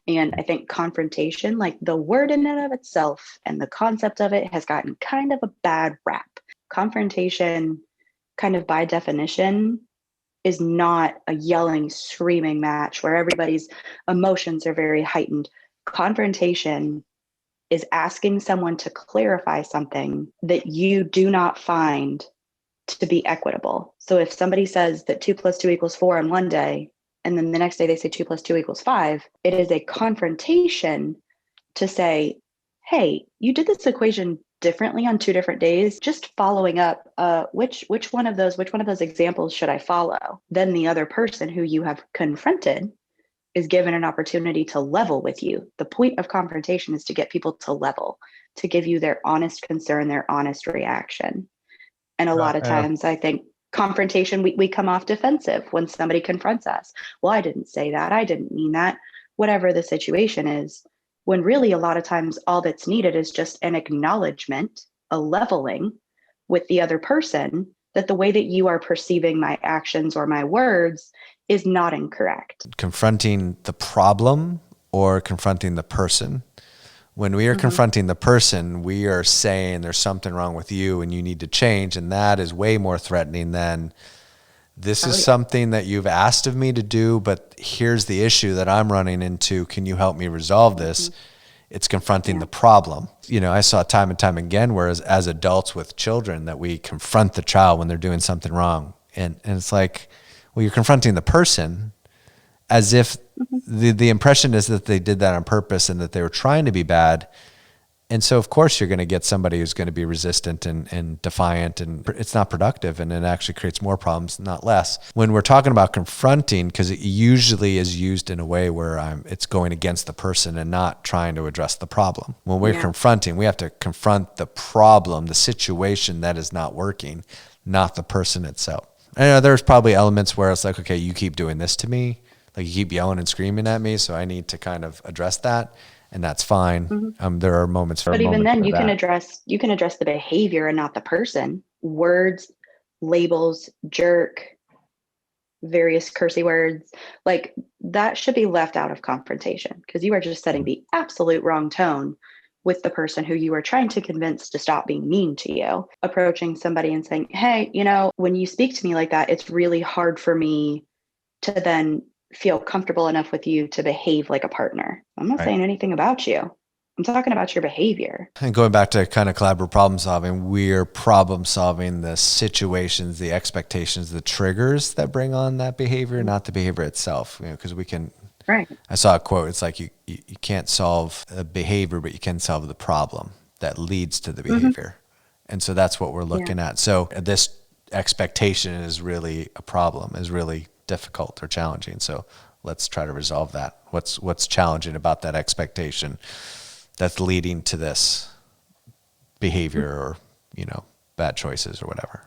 And I think confrontation, like the word in and of itself and the concept of it, has gotten kind of a bad rap. Confrontation, kind of by definition, is not a yelling, screaming match where everybody's emotions are very heightened. Confrontation is asking someone to clarify something that you do not find to be equitable. So if somebody says that 2 + 2 = 4 on one day, and then the next day they say 2 + 2 = 5, it is a confrontation to say, hey, you did this equation differently on 2 different days. Just following up, which one of those examples should I follow? Then the other person who you have confronted is given an opportunity to level with you. The point of confrontation is to get people to level, to give you their honest concern, their honest reaction. And a lot of Yeah. times I think confrontation, we come off defensive when somebody confronts us. Well, I didn't say that. I didn't mean that. Whatever the situation is, when really a lot of times all that's needed is just an acknowledgement, a leveling with the other person that the way that you are perceiving my actions or my words is not incorrect. Confronting the problem or confronting the person. When we are Mm-hmm. confronting the person, we are saying there's something wrong with you and you need to change. And that is way more threatening than this Oh, is yeah. something that you've asked of me to do, but here's the issue that I'm running into. Can you help me resolve this? Mm-hmm. It's confronting Yeah. the problem. You know, I saw time and time again, whereas as adults with children, that we confront the child when they're doing something wrong. And it's like, well, you're confronting the person as if Mm-hmm. the impression is that they did that on purpose and that they were trying to be bad. And so, of course, you're going to get somebody who's going to be resistant and defiant, and it's not productive, and it actually creates more problems, not less. When we're talking about confronting, because it usually is used in a way where it's going against the person and not trying to address the problem. When we're Yeah. confronting, we have to confront the problem, the situation that is not working, not the person itself. I know there's probably elements where it's like, okay, you keep doing this to me, like you keep yelling and screaming at me, so I need to kind of address that. And that's fine. Mm-hmm. There are moments But even then, for that. you can address the behavior and not the person. Words, labels, jerk, various cursey words, like that should be left out of confrontation because you are just setting the absolute wrong tone with the person who you are trying to convince to stop being mean to you. Approaching somebody and saying, hey, when you speak to me like that, it's really hard for me to then feel comfortable enough with you to behave like a partner. I'm not Right. saying anything about you. I'm talking about your behavior. And going back to kind of collaborative problem solving, we're problem solving the situations, the expectations, the triggers that bring on that behavior, not the behavior itself. You know, because we can. Right. I saw a quote. It's like you can't solve a behavior, but you can solve the problem that leads to the Mm-hmm. behavior. And so that's what we're Yeah. looking at. So this expectation is really a problem, is really difficult or challenging. So let's try to resolve that. What's challenging about that expectation that's leading to this behavior or, bad choices or whatever.